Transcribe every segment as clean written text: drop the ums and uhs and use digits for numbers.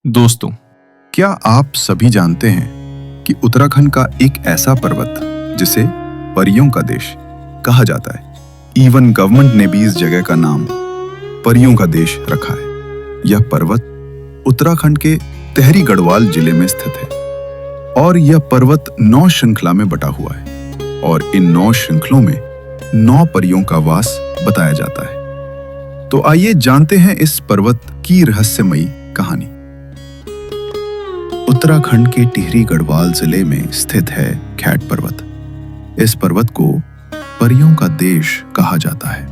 दोस्तों, क्या आप सभी जानते हैं कि उत्तराखंड का एक ऐसा पर्वत जिसे परियों का देश कहा जाता है। इवन गवर्नमेंट ने भी इस जगह का नाम परियों का देश रखा है। यह पर्वत उत्तराखंड के टिहरी गढ़वाल जिले में स्थित है और यह पर्वत 9 श्रृंखला में बटा हुआ है और इन 9 श्रृंखलों में 9 परियों का वास बताया जाता है। तो आइए जानते हैं इस पर्वत की रहस्यमयी कहानी। उत्तराखंड के टिहरी गढ़वाल जिले में स्थित है खैट पर्वत। इस पर्वत को परियों का देश कहा जाता है।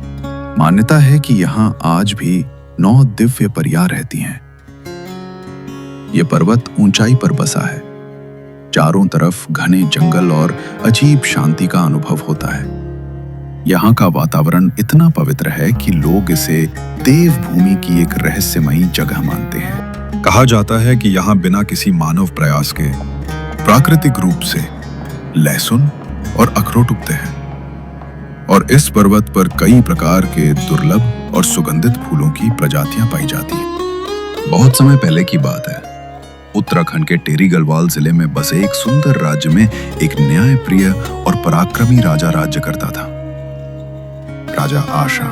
मान्यता है कि यहाँ आज भी 9 दिव्य परियां रहती हैं। यह पर्वत ऊंचाई पर बसा है। चारों तरफ घने जंगल और अजीब शांति का अनुभव होता है। यहाँ का वातावरण इतना पवित्र है कि लोग इसे देवभूमि की एक रहस्यमयी जगह मानते हैं। कहा जाता है कि यहाँ बिना किसी मानव प्रयास के प्राकृतिक रूप से लहसुन और अखरोट उगते हैं और इस पर्वत पर कई प्रकार के दुर्लभ और सुगंधित फूलों की प्रजातियां पाई जाती हैं। बहुत समय पहले की बात है। उत्तराखंड के टिहरी गढ़वाल जिले में बसे एक सुंदर राज्य में एक न्यायप्रिय और पराक्रमी राजा राज्य करता था। राजा आशा।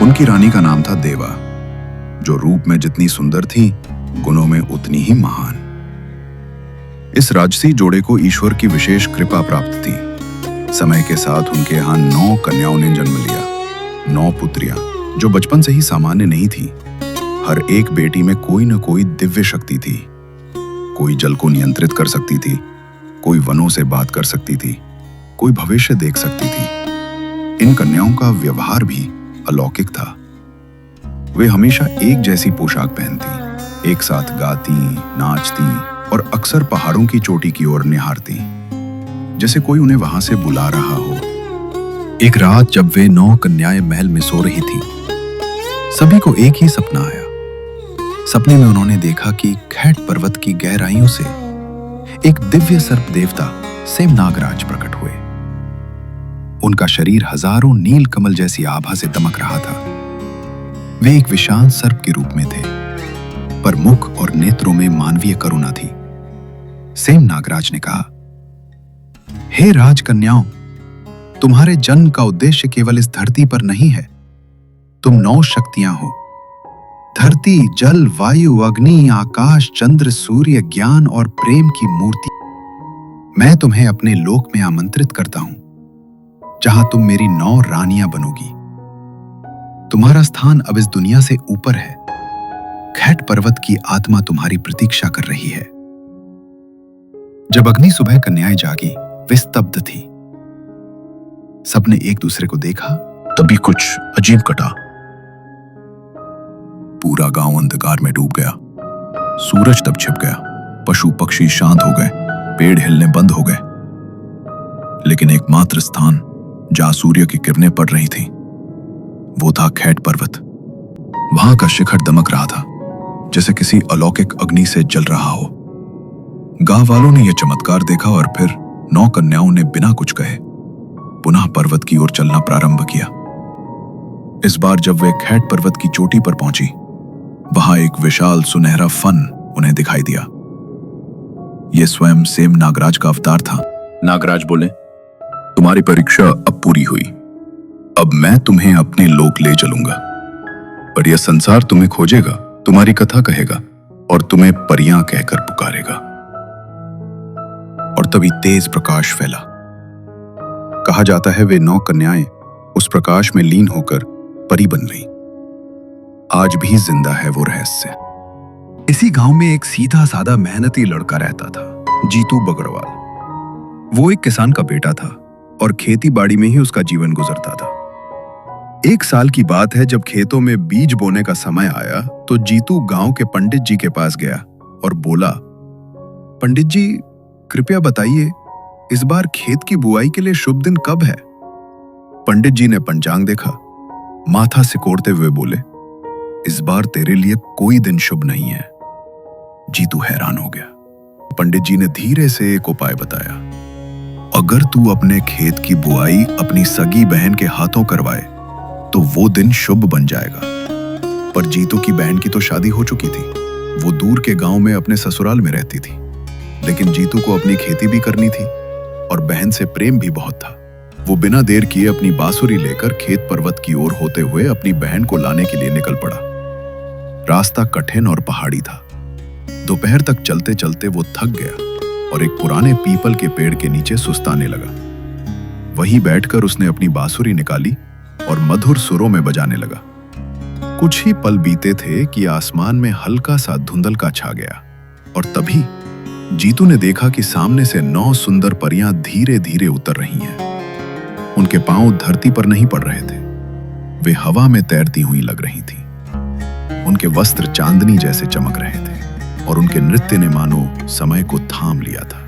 उनकी रानी का नाम था देवा, जो रूप में जितनी सुंदर थी, गुणों में उतनी ही महान। इस राजसी जोड़े को ईश्वर की विशेष कृपा प्राप्त थी। समय के साथ उनके यहाँ 9 कन्याओं ने जन्म लिया। 9 पुत्रियां, जो बचपन से ही सामान्य नहीं थी। हर एक बेटी में कोई न कोई दिव्य शक्ति थी। कोई जल को नियंत्रित कर सकती थी, कोई वनों से बात कर सकती थी, कोई भविष्य देख सकती थी। इन कन्याओं का व्यवहार भी अलौकिक था। वे हमेशा एक जैसी पोशाक पहनती, एक साथ गाती, नाचती और अक्सर पहाड़ों की चोटी की ओर निहारती, जैसे कोई उन्हें वहां से बुला रहा हो। एक रात जब वे 9 कन्याएं महल में सो रही थी, सभी को एक ही सपना आया। सपने में उन्होंने देखा कि खैट पर्वत की गहराइयों से एक दिव्य सर्प देवता सेम नागराज प्रकट हुए। उनका शरीर हजारों नील कमल जैसी आभा से दमक रहा था। वे एक विशाल सर्प के रूप में थे, पर मुख और नेत्रों में मानवीय करुणा थी। सेम नागराज ने कहा, हे राजकन्याओं, तुम्हारे जन्म का उद्देश्य केवल इस धरती पर नहीं है। तुम 9 शक्तियां हो। धरती, जल, वायु, अग्नि, आकाश, चंद्र, सूर्य, ज्ञान और प्रेम की मूर्ति। मैं तुम्हें अपने लोक में आमंत्रित करता हूं, जहां तुम मेरी 9 रानियां बनोगी। तुम्हारा स्थान अब इस दुनिया से ऊपर है। खैट पर्वत की आत्मा तुम्हारी प्रतीक्षा कर रही है। जब अग्नि सुबह कन्याएं जागी, वे स्तब्ध थी। सबने एक दूसरे को देखा, तभी कुछ अजीब घटा। पूरा गांव अंधकार में डूब गया। सूरज तब छिप गया। पशु पक्षी शांत हो गए। पेड़ हिलने बंद हो गए। लेकिन एकमात्र स्थान जहां सूर्य की किरणें पड़ रही थी, वो था खैट पर्वत। वहां का शिखर दमक रहा था, जैसे किसी अलौकिक अग्नि से जल रहा हो। गांव वालों ने यह चमत्कार देखा और फिर 9 कन्याओं ने बिना कुछ कहे पुनः पर्वत की ओर चलना प्रारंभ किया। इस बार जब वे खैट पर्वत की चोटी पर पहुंची, वहां एक विशाल सुनहरा फन उन्हें दिखाई दिया। यह स्वयं सेम नागराज का अवतार था। नागराज बोले, तुम्हारी परीक्षा अब पूरी हुई। अब मैं तुम्हें अपने लोक ले चलूंगा, पर यह संसार तुम्हें खोजेगा, तुम्हारी कथा कहेगा और तुम्हें परियां कहकर पुकारेगा। और तभी तेज प्रकाश फैला। कहा जाता है वे 9 कन्याएं उस प्रकाश में लीन होकर परी बन गईं। आज भी जिंदा है वो रहस्य। इसी गांव में एक सीधा साधा मेहनती लड़का रहता था, जीतू बगड़वाल। वो एक किसान का बेटा था और खेती बाड़ी में ही उसका जीवन गुजरता था। एक साल की बात है, जब खेतों में बीज बोने का समय आया तो जीतू गांव के पंडित जी के पास गया और बोला, पंडित जी, कृपया बताइए, इस बार खेत की बुआई के लिए शुभ दिन कब है? पंडित जी ने पंचांग देखा, माथा सिकोड़ते हुए बोले, इस बार तेरे लिए कोई दिन शुभ नहीं है। जीतू हैरान हो गया। पंडित जी ने धीरे से एक उपाय बताया, अगर तू अपने खेत की बुआई अपनी सगी बहन के हाथों करवाए तो वो दिन शुभ बन जाएगा। पर जीतू की बहन की तो शादी हो चुकी थी। वो दूर के गांव में अपने ससुराल में रहती थी, लेकिन जीतू को अपनी खेती भी करनी थी और बहन से प्रेम भी बहुत था। वो बिना देर किए अपनी बांसुरी लेकर खेत पर्वत की ओर होते हुए अपनी बहन को लाने के लिए निकल पड़ा। रास्ता कठिन और पहाड़ी था। दोपहर तक चलते चलते वो थक गया और एक पुराने पीपल के पेड़ के नीचे सुस्ताने लगा। वहीं बैठकर उसने अपनी बांसुरी निकाली और मधुर सुरों में बजाने लगा। कुछ ही पल बीते थे कि आसमान में हल्का सा धुंधलका छा गया और तभी जीतू ने देखा कि सामने से 9 सुंदर परियां धीरे धीरे उतर रही हैं। उनके पांव धरती पर नहीं पड़ रहे थे, वे हवा में तैरती हुई लग रही थीं। उनके वस्त्र चांदनी जैसे चमक रहे थे और उनके नृत्य ने मानो समय को थाम लिया था।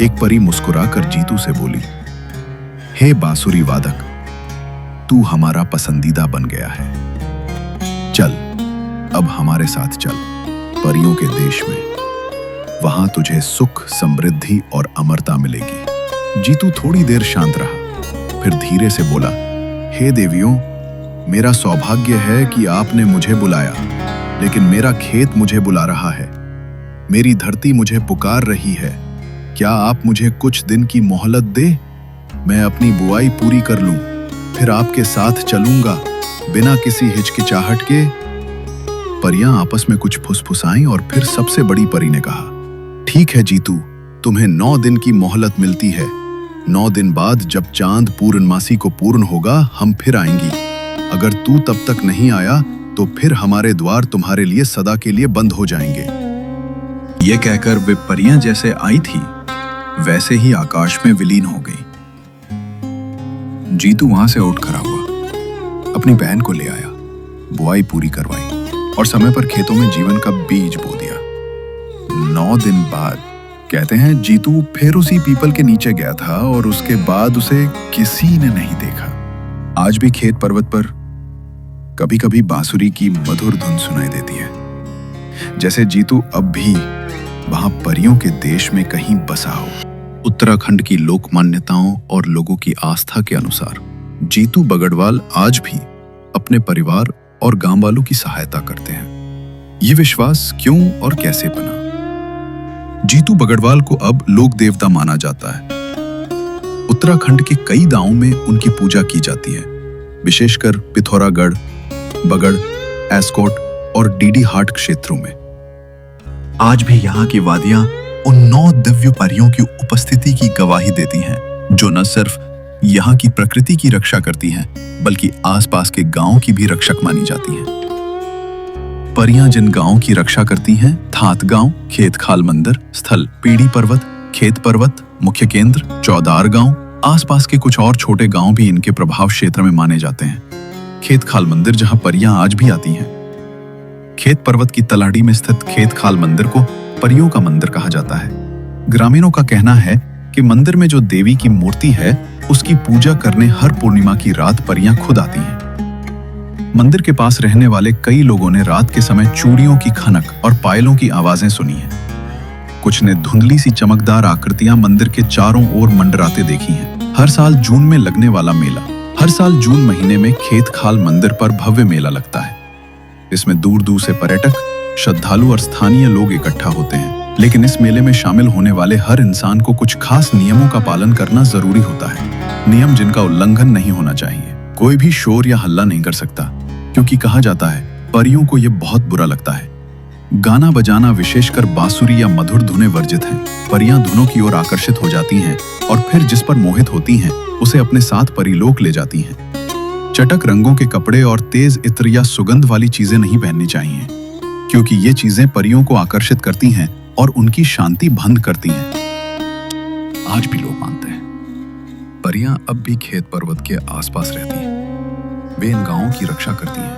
एक परी मुस्कुराकर जीतू से बोली, हे बांसुरी वादक, तू हमारा पसंदीदा बन गया है। चल, अब हमारे साथ चल परियों के देश में। वहां तुझे सुख, समृद्धि और अमरता मिलेगी। जीतू थोड़ी देर शांत रहा, फिर धीरे से बोला, हे देवियों, मेरा सौभाग्य है कि आपने मुझे बुलाया, लेकिन मेरा खेत मुझे बुला रहा है। मेरी धरती मुझे पुकार रही है। क्या आप मुझे कुछ दिन की मोहलत दे? मैं अपनी बुआई पूरी कर लूं, फिर आपके साथ चलूंगा बिना किसी हिचकिचाहट के। परियां आपस में कुछ फुसफुसाईं और फिर सबसे बड़ी परी ने कहा, ठीक है जीतू, तुम्हें 9 दिन की मोहलत मिलती है। 9 दिन बाद जब चांद पूर्णमासी को पूर्ण होगा, हम फिर आएंगी। अगर तू तब तक नहीं आया तो फिर हमारे द्वार तुम्हारे लिए सदा के लिए बंद हो जाएंगे। ये कहकर वे परियां जैसे आई थी वैसे ही आकाश में विलीन हो गई। जीतू वहां से उठ खड़ा हुआ, अपनी बहन को ले आया, बुआई पूरी करवाई और समय पर खेतों में जीवन का बीज बो दिया। 9 दिन बाद कहते हैं जीतू फिर उसी पीपल के नीचे गया था और उसके बाद उसे किसी ने नहीं देखा। आज भी खेत पर्वत पर कभी कभी बांसुरी की मधुर धुन सुनाई देती है, जैसे जीतू अब भी वहां परियों के देश में कहीं बसा हो। उत्तराखंड की लोक मान्यताओं और लोगों की आस्था के अनुसार जीतू बगड़वाल आज भी अपने परिवार और गांव वालों की सहायता करते हैं। ये विश्वास क्यों और कैसे बना? जीतू बगड़वाल को अब लोक देवता माना जाता है। उत्तराखंड के कई गांवों में उनकी पूजा की जाती है, विशेषकर पिथौरागढ़, बगड़, एस्कोट और डीडी हाट क्षेत्रों में। आज भी यहाँ की वादियां उन 9 दिव्य परियों की उपस्थिति की गवाही देती हैं, जो न सिर्फ यहाँ की प्रकृति की रक्षा करती हैं, बल्कि आसपास के गांवों की भी रक्षक मानी जाती हैं। परियां जिन गांवों की रक्षा करती हैं, थात गांव, खेत खाल मंदिर, स्थल पीड़ी पर्वत, खेत पर्वत, मुख्य केंद्र, चौदार गांव, आसपास के कुछ और छोटे गांव भी इनके प्रभाव क्षेत्र में माने जाते हैं। खेत खाल मंदिर जहां परियां आज भी आती हैं। खेत पर्वत की तलाड़ी में स्थित खेत खाल मंदिर को परियों का मंदिर कहा जाता है। ग्रामीणों का कहना है कि मंदिर में जो देवी की मूर्ति है, उसकी पूजा करने हर पूर्णिमा की रात परियां खुद आती हैं। मंदिर के पास रहने वाले कई लोगों ने रात के समय चूड़ियों की खनक और पायलों की आवाजें सुनी हैं। कुछ ने धुंधली सी चमकदार आकृतियां मंदिर के चारों ओर मंडराते देखी हैं। हर साल जून में लगने वाला मेला, हर साल जून महीने में खेत खाल मंदिर पर भव्य मेला लगता है। इसमें दूर दूर से पर्यटक, श्रद्धालु और स्थानीय लोग इकट्ठा होते हैं। लेकिन इस मेले में शामिल होने वाले हर इंसान को कुछ खास नियमों का पालन करना जरूरी होता है। नियम जिनका उल्लंघन नहीं होना चाहिए। कोई भी शोर या हल्ला नहीं कर सकता, क्योंकि कहा जाता है परियों को यह बहुत बुरा लगता है। गाना बजाना, विशेषकर बांसुरी या मधुर धुनें वर्जित हैं। परियां धुनों की ओर आकर्षित हो जाती हैं और फिर जिस पर मोहित होती हैं, उसे अपने साथ परिलोक ले जाती हैं। चटक रंगों के कपड़े और तेज इत्र या सुगंध वाली चीजें नहीं पहननी चाहिए, क्योंकि ये चीजें परियों को आकर्षित करती हैं और उनकी शांति भंग करती हैं। आज भी लोग मानते हैं परियां अब भी खेत पर्वत के आसपास रहती हैं। वे इन गांवों की रक्षा करती हैं